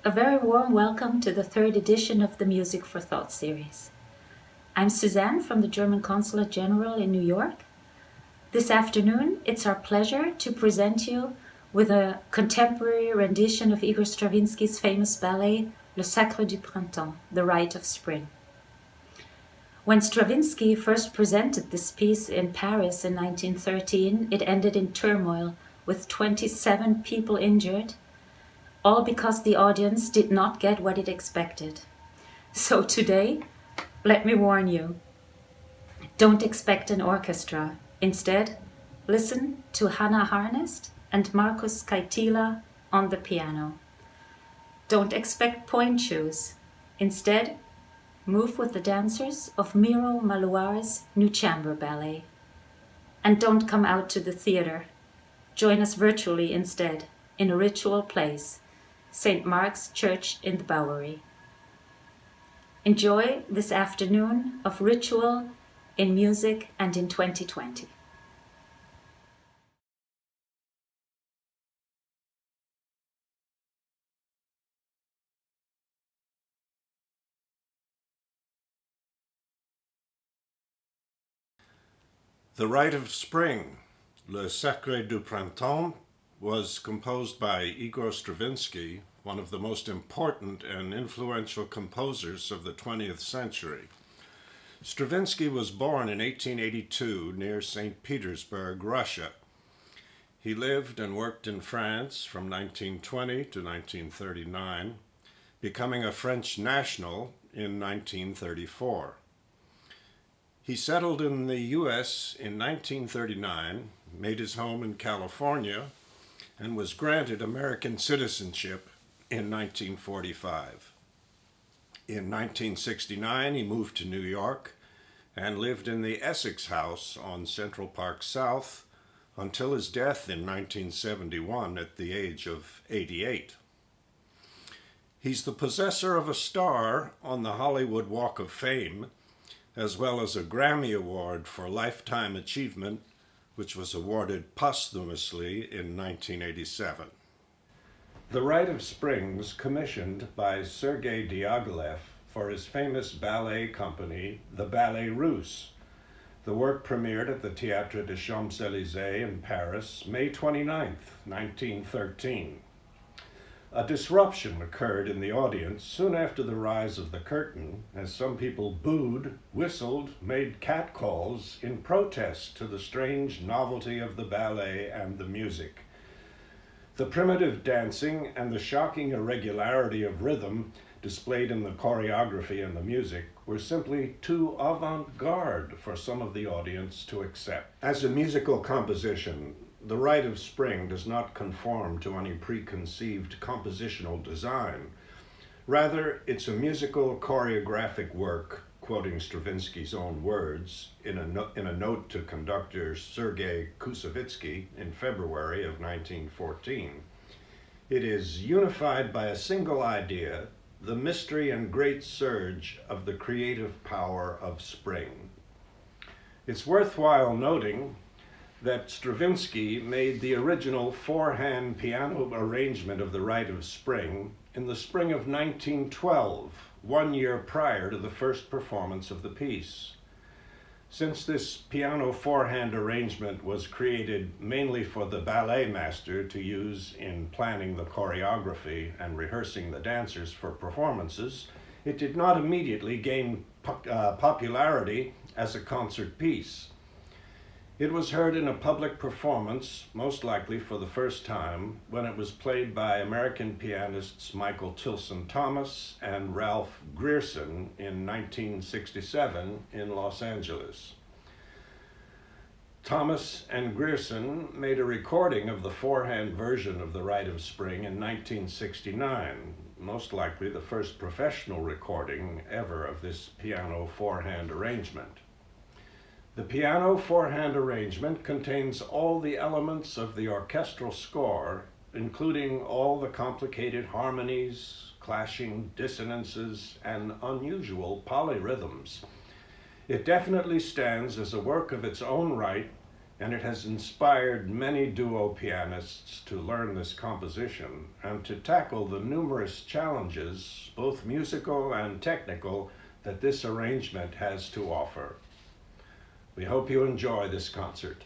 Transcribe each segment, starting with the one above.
A very warm welcome to the third edition of the Music for Thought series. I'm Suzanne from the German Consulate General in New York. This afternoon, it's our pleasure to present you with a contemporary rendition of Igor Stravinsky's famous ballet, Le Sacre du Printemps, the Rite of Spring. When Stravinsky first presented this piece in Paris in 1913, it ended in turmoil, with 27 people injured, all because the audience did not get what it expected. So today, let me warn you, don't expect an orchestra. Instead, listen to Harnest and Markus Kaitila on the piano. Don't expect point shoes. Instead, move with the dancers of Miro Magloire's new Chamber Ballet. And don't come out to the theater. Join us virtually instead, in a ritual place, St. Mark's Church in the Bowery. Enjoy this afternoon of ritual in music and in 2020. The Rite of Spring, Le Sacre du Printemps, was composed by Igor Stravinsky, one of the most important and influential composers of the 20th century. Stravinsky was born in 1882 near St. Petersburg, Russia. He lived and worked in France from 1920 to 1939, becoming a French national in 1934. He settled in the U.S. in 1939, made his home in California, and was granted American citizenship in 1945. In 1969, he moved to New York and lived in the Essex House on Central Park South until his death in 1971 at the age of 88. He's the possessor of a star on the Hollywood Walk of Fame, as well as a Grammy Award for Lifetime Achievement, which was awarded posthumously in 1987. The Rite of Spring was commissioned by Sergei Diaghilev for his famous ballet company, the Ballet Russe. The work premiered at the Théâtre des Champs-Élysées in Paris, May 29, 1913. A disruption occurred in the audience soon after the rise of the curtain, as some people booed, whistled, made catcalls in protest to the strange novelty of the ballet and the music. The primitive dancing and the shocking irregularity of rhythm displayed in the choreography and the music were simply too avant-garde for some of the audience to accept. As a musical composition, The Rite of Spring does not conform to any preconceived compositional design. Rather, it's a musical choreographic work, quoting Stravinsky's own words, in a note to conductor Sergei Koussevitzky in February of 1914. It is unified by a single idea, the mystery and great surge of the creative power of spring. It's worthwhile noting that Stravinsky made the original four-hand piano arrangement of the Rite of Spring in the spring of 1912, 1 year prior to the first performance of the piece. Since this piano four-hand arrangement was created mainly for the ballet master to use in planning the choreography and rehearsing the dancers for performances, it did not immediately gain popularity as a concert piece. It was heard in a public performance, most likely for the first time, when it was played by American pianists Michael Tilson Thomas and Ralph Grierson in 1967 in Los Angeles. Thomas and Grierson made a recording of the four-hand version of the Rite of Spring in 1969, most likely the first professional recording ever of this piano four-hand arrangement. The piano four-hand arrangement contains all the elements of the orchestral score, including all the complicated harmonies, clashing dissonances, and unusual polyrhythms. It definitely stands as a work of its own right and it has inspired many duo pianists to learn this composition and to tackle the numerous challenges, both musical and technical, that this arrangement has to offer. We hope you enjoy this concert.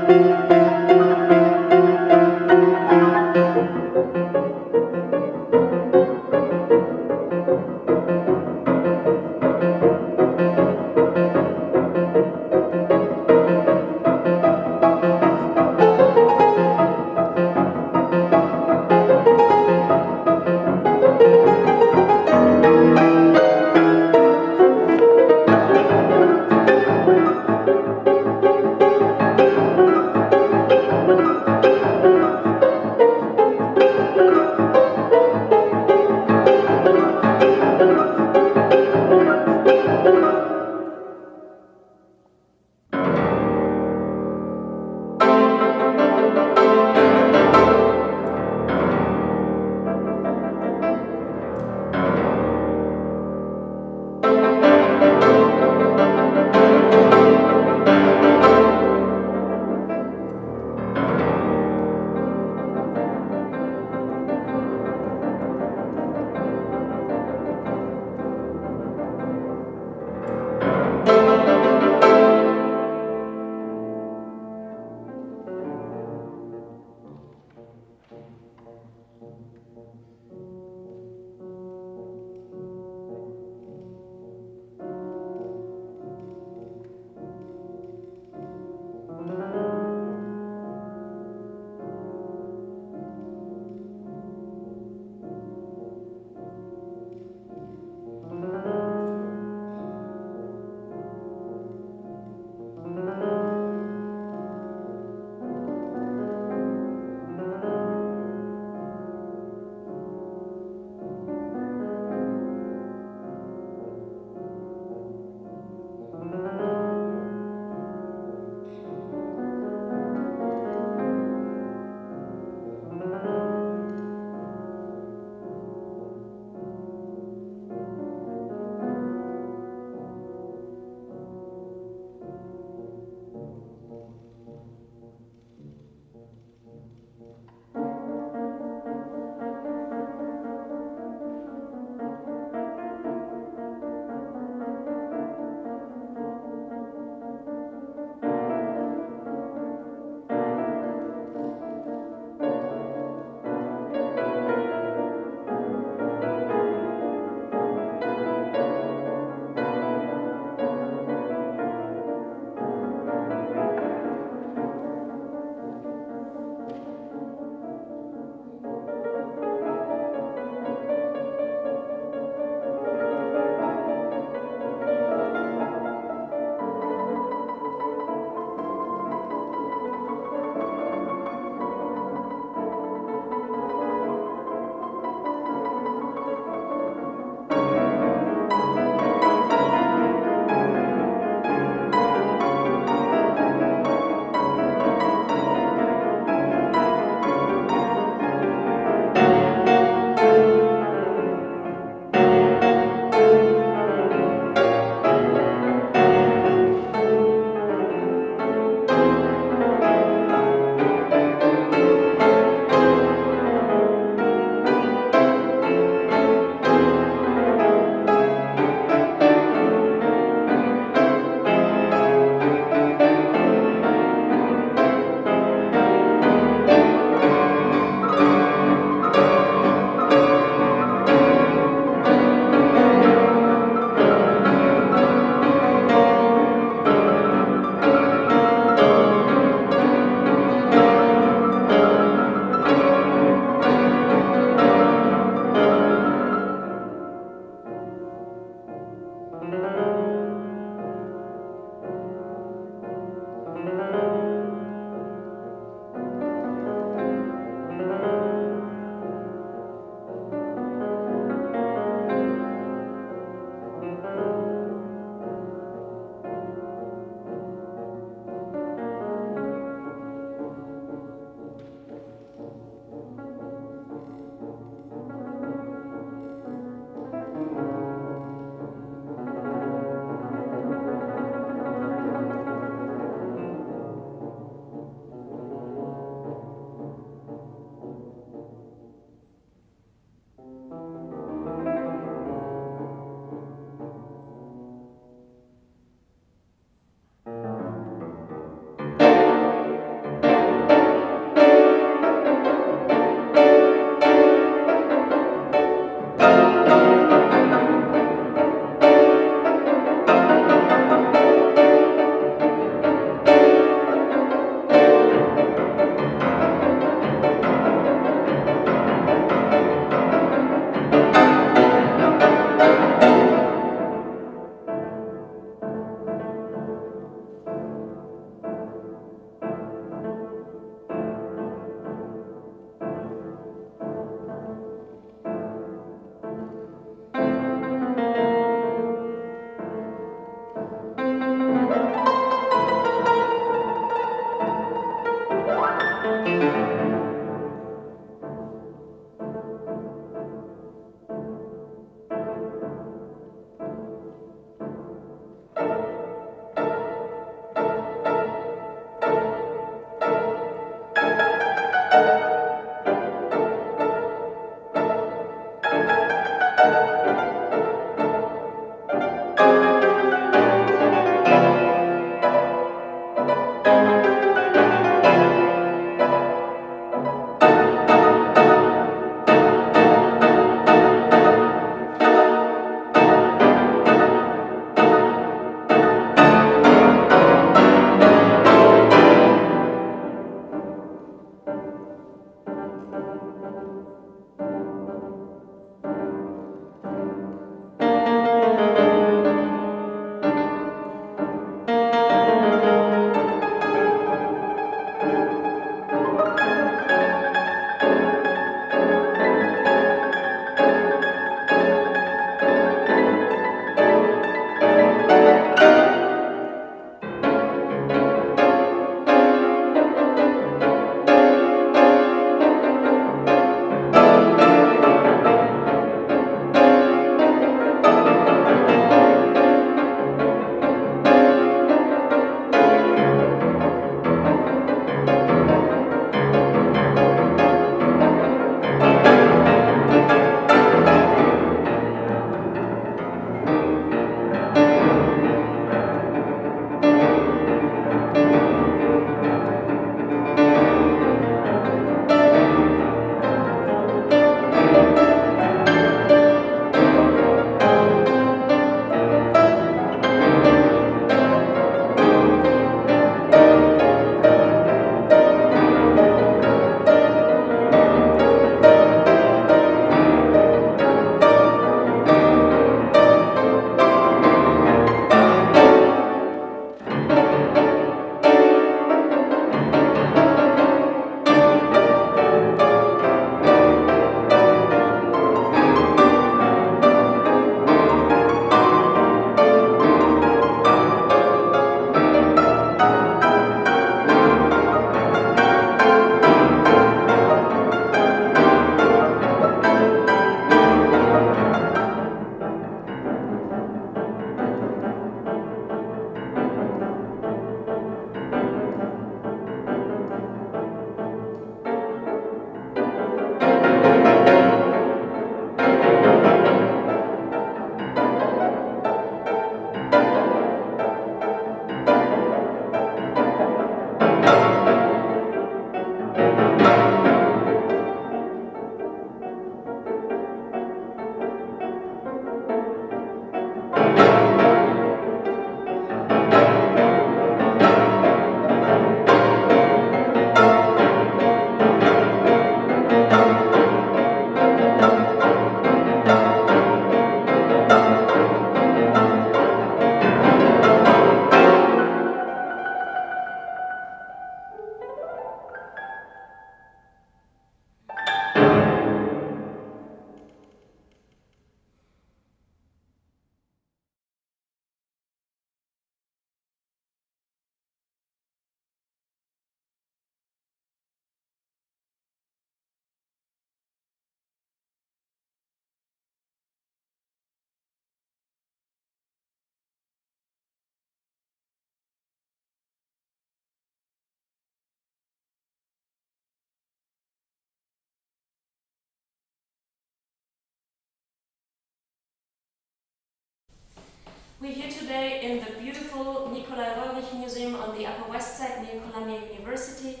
We're here today in the beautiful Nikolai Roerich Museum on the Upper West Side near Columbia University,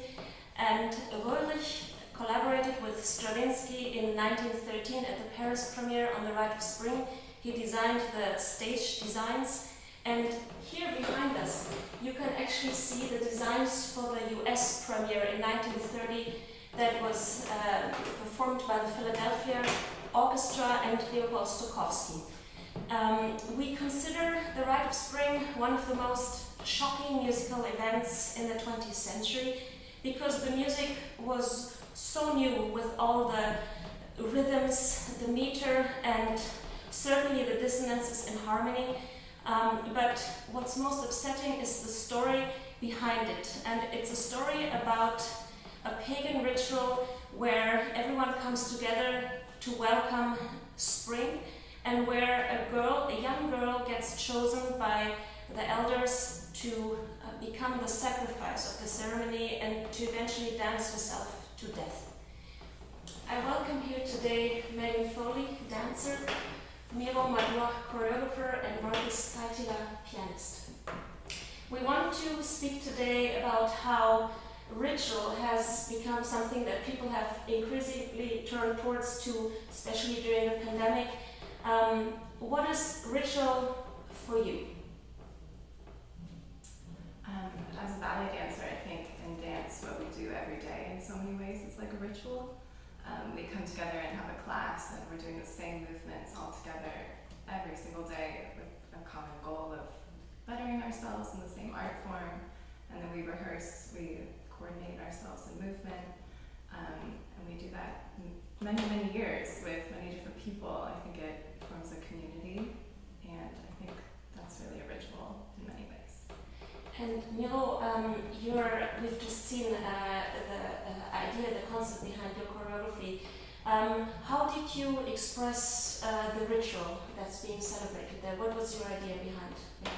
and Roerich collaborated with Stravinsky in 1913 at the Paris premiere on the Rite of Spring. He designed the stage designs, and here behind us you can actually see the designs for the US premiere in 1930 that was performed by the Philadelphia Orchestra and Leopold Stokowski. We consider the Rite of Spring one of the most shocking musical events in the 20th century because the music was so new with all the rhythms, the meter, and certainly the dissonances in harmony. But what's most upsetting is the story behind it. And it's a story about a pagan ritual where everyone comes together to welcome spring, and where a young girl gets chosen by the elders to become the sacrifice of the ceremony and to eventually dance herself to death. I welcome here today Megan Foley, dancer, Miro, Magloire, choreographer, and Markus, Kaitila, pianist. We want to speak today about how ritual has become something that people have increasingly turned towards to, especially during the pandemic. What is ritual for you? As a ballet dancer, I think in dance what we do every day in so many ways is like a ritual. We come together and have a class and we're doing the same movements all together every single day with a common goal of bettering ourselves in the same art form, and then we rehearse, we coordinate ourselves in movement, and we do that many years with many different people. I think it forms a community, and I think that's really a ritual in many ways. And Miro, we've just seen the idea, the concept behind your choreography. How did you express the ritual that's being celebrated there? What was your idea behind it?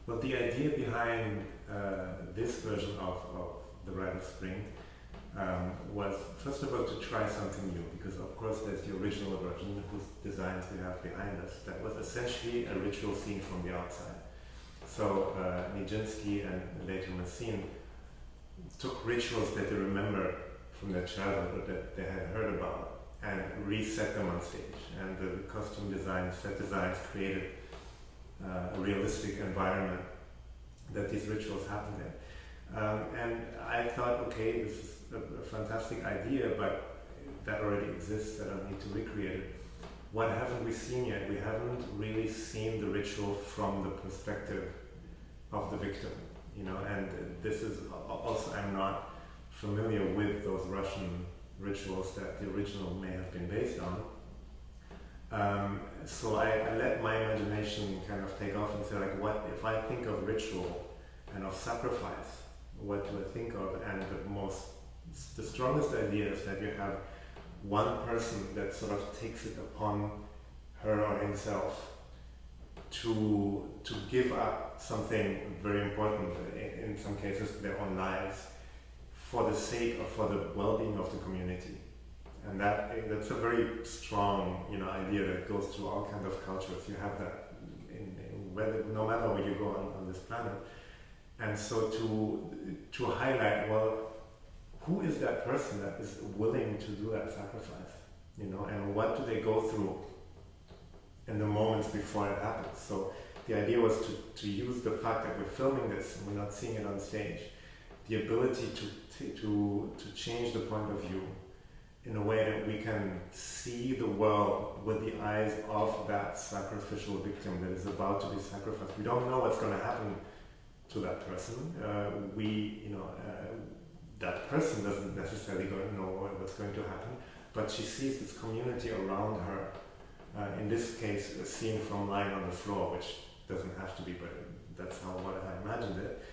Well, the idea behind this version of the Rite of Spring was, first of all, to try something new, because of course there's the original version whose designs we have behind us. That was essentially a ritual seen from the outside. So Nijinsky and later Messine took rituals that they remember from their childhood or that they had heard about and reset them on stage. And the costume designs, set designs created a realistic environment that these rituals happened in. And I thought, okay, this is a fantastic idea, but that already exists, I don't need to recreate it. What haven't we seen yet? We haven't really seen the ritual from the perspective of the victim, and this is also, I'm not familiar with those Russian rituals that the original may have been based on. So I let my imagination kind of take off and say, like, what if I think of ritual and of sacrifice, what do I think of? And the strongest idea is that you have one person that sort of takes it upon her or himself to give up something very important, in some cases their own lives, for the sake or for the well-being of the community. And that's a very strong, idea that goes through all kinds of cultures. You have that no matter where you go on this planet. And so to highlight, well, who is that person that is willing to do that sacrifice? And what do they go through in the moments before it happens? So the idea was to use the fact that we're filming this and we're not seeing it on stage, the ability to change the point of view in a way that we can see the world with the eyes of that sacrificial victim that is about to be sacrificed. We don't know what's going to happen to that person. That person doesn't necessarily know what's going to happen, but she sees this community around her. In this case, a scene from lying on the floor, which doesn't have to be, but that's what I imagined it.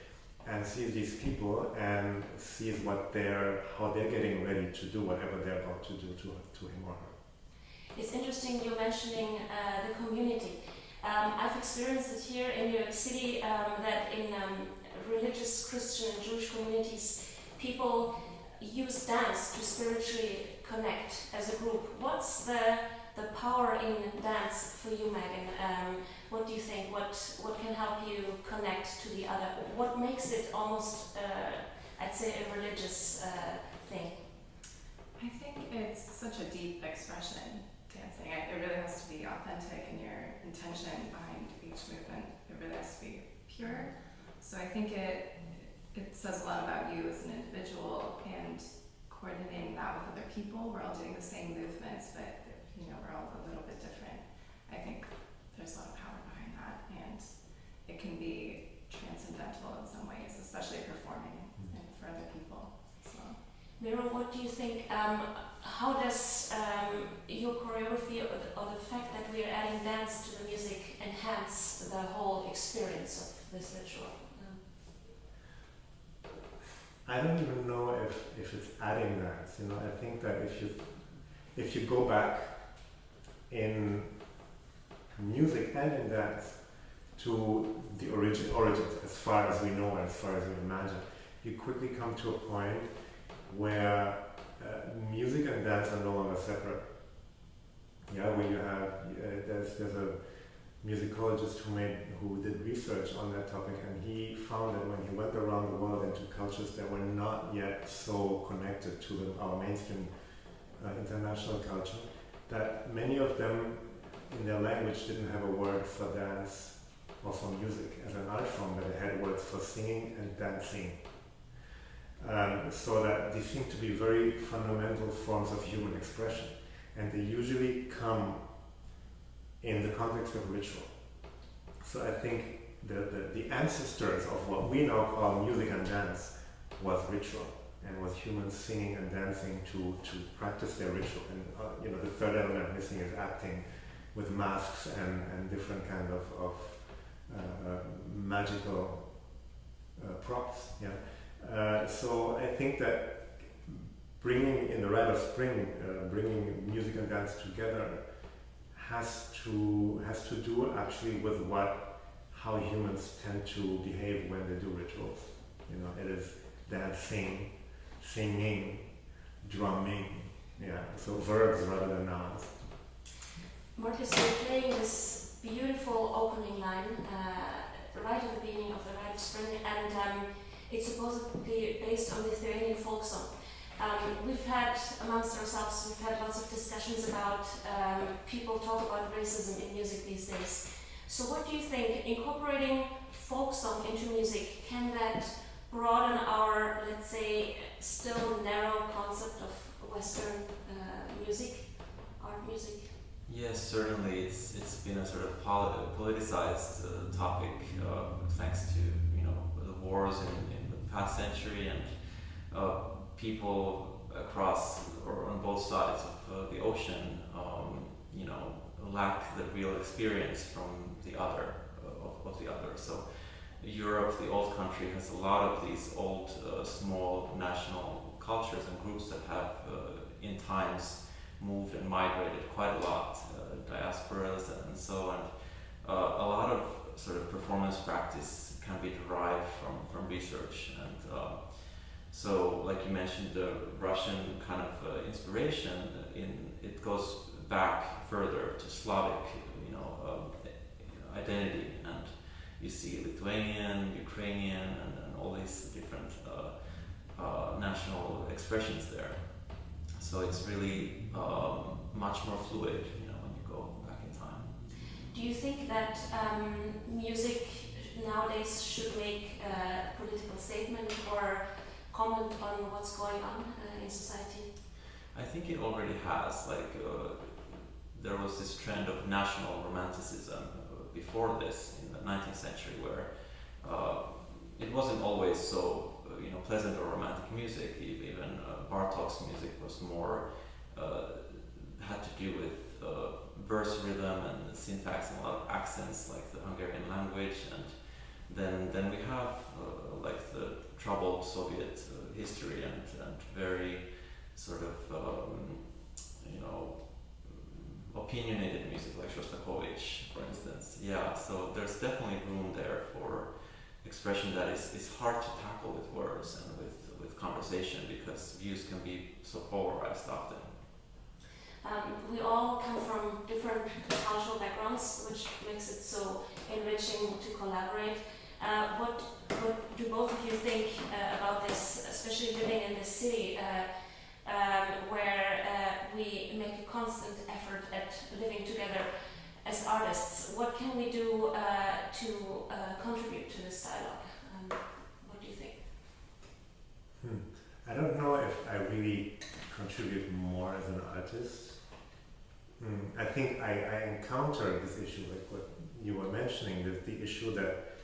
And sees these people and sees how they're getting ready to do whatever they're about to do to him or her. It's interesting you're mentioning the community. I've experienced it here in New York City, that in religious Christian and Jewish communities, people use dance to spiritually connect as a group. What's the the power in dance for you, Megan? What do you think? What can help you connect to the other? What makes it almost, I'd say, a religious thing? I think it's such a deep expression, dancing. It really has to be authentic in your intention behind each movement. It really has to be pure. So I think it says a lot about you as an individual and coordinating that with other people. We're all doing the same movements, but we're all a little bit different. I think there's a lot of power behind that, and it can be transcendental in some ways, especially performing and for other people. So, Miro, what do you think? How does your choreography or the fact that we are adding dance to the music enhance the whole experience of this ritual? I don't even know if it's adding that. I think that if you go back in music and in dance to the origins, as far as we know, as far as we imagine, you quickly come to a point where music and dance are no longer separate. Yeah, where you have there's a musicologist who did research on that topic, and he found that when he went around the world into cultures that were not yet so connected to our mainstream international culture, that many of them in their language didn't have a word for dance or for music as an art form, but they had words for singing and dancing. So that they seem to be very fundamental forms of human expression, and they usually come in the context of ritual. So I think the ancestors of what we now call music and dance was ritual, and was humans singing and dancing to practice their ritual. And the third element missing is acting with masks and different kind of magical props. Yeah. So I think that bringing in the Rite of Spring, bringing music and dance together has to do actually with how humans tend to behave when they do rituals. It is dancing, singing, drumming. Yeah. So verbs rather than nouns. Markus, you're playing this beautiful opening line right at the beginning of the Rite of Spring, and it's supposedly based on Lithuanian folk song. We've had, amongst ourselves, lots of discussions about people talk about racism in music these days. So what do you think, incorporating folk song into music, can that broaden our, let's say, still narrow concept of Western music, art music? Yes, certainly. It's been a sort of politicized topic thanks to the wars in the past century, and people across or on both sides of the ocean, lack the real experience from the other of the other. So Europe, the old country, has a lot of these old small national cultures and groups that have in times moved and migrated quite a lot, diasporas and so on. A lot of sort of performance practice can be derived from research, and so like you mentioned, the Russian kind of inspiration it goes back further to Slavic identity, and you see Lithuanian, Ukrainian, and all these different national expressions there. So it's really much more fluid, when you go back in time. Do you think that music nowadays should make a political statement or comment on what's going on in society? I think it already has. There was this trend of national romanticism before this in the 19th century, where it wasn't always so pleasant or romantic music. Even Bartok's music was more had to do with verse rhythm and syntax and a lot of accents, like the Hungarian language. And then we have the troubled Soviet history and very sort of opinionated music like Shostakovich, for instance. Yeah, so there's definitely room there for expression that is hard to tackle with words and with conversation, because views can be so polarized often. We all come from different cultural backgrounds, which makes it so enriching to collaborate. What do both of you think about this, especially living in this city where we make a constant effort at living together as artists? What can we do to contribute to this dialogue? What do you think? I don't know if I really contribute more as an artist. I think I encounter this issue, like what you were mentioning, the issue that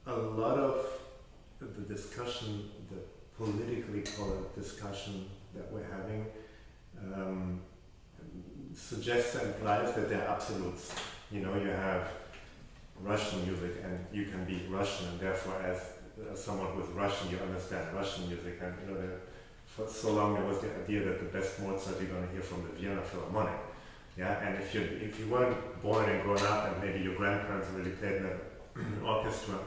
a lot of the discussion, the politically correct discussion that we're having, suggests and implies that they're absolutes. You know, you have Russian music and you can be Russian, and therefore as someone who's Russian, you understand Russian music. And you know, for so long there was the idea that the best Mozart you're going to hear from the Vienna Philharmonic. Yeah, and if you weren't born and grown up and maybe your grandparents really played in an orchestra,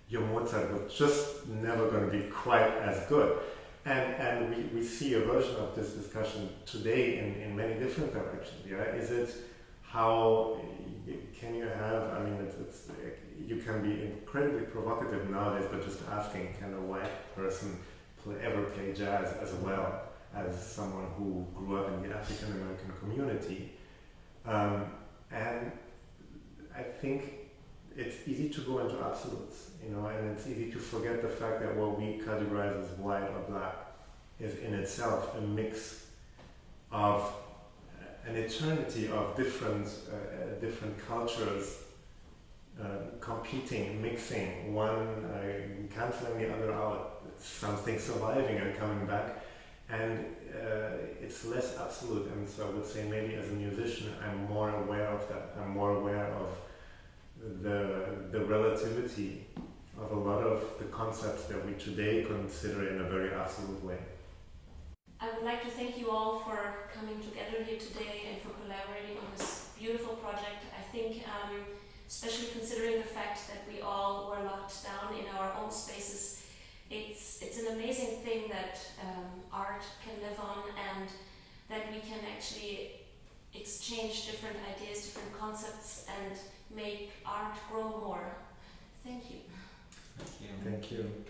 your Mozart was just never going to be quite as good. And we see a version of this discussion today in many different directions. Yeah, is it how can you have? I mean, it's you can be incredibly provocative nowadays, but just asking, can a white person ever play jazz as well as someone who grew up in the African American community? And I think it's easy to go into absolutes, you know, and it's easy to forget the fact that what we categorize as white or black is in itself a mix of an eternity of different cultures competing, mixing, one cancelling the other out, something surviving and coming back, and it's less absolute. And so I would say maybe as a musician I'm more aware of that. I'm more aware of the relativity of a lot of the concepts that we today consider in a very absolute way. I would like to thank you all for coming together here today and for collaborating on this beautiful project. I think, especially considering the fact that we all were locked down in our own spaces, it's an amazing thing that art can live on, and that we can actually exchange different ideas, different concepts, and make art grow more. Thank you. Thank you. Thank you.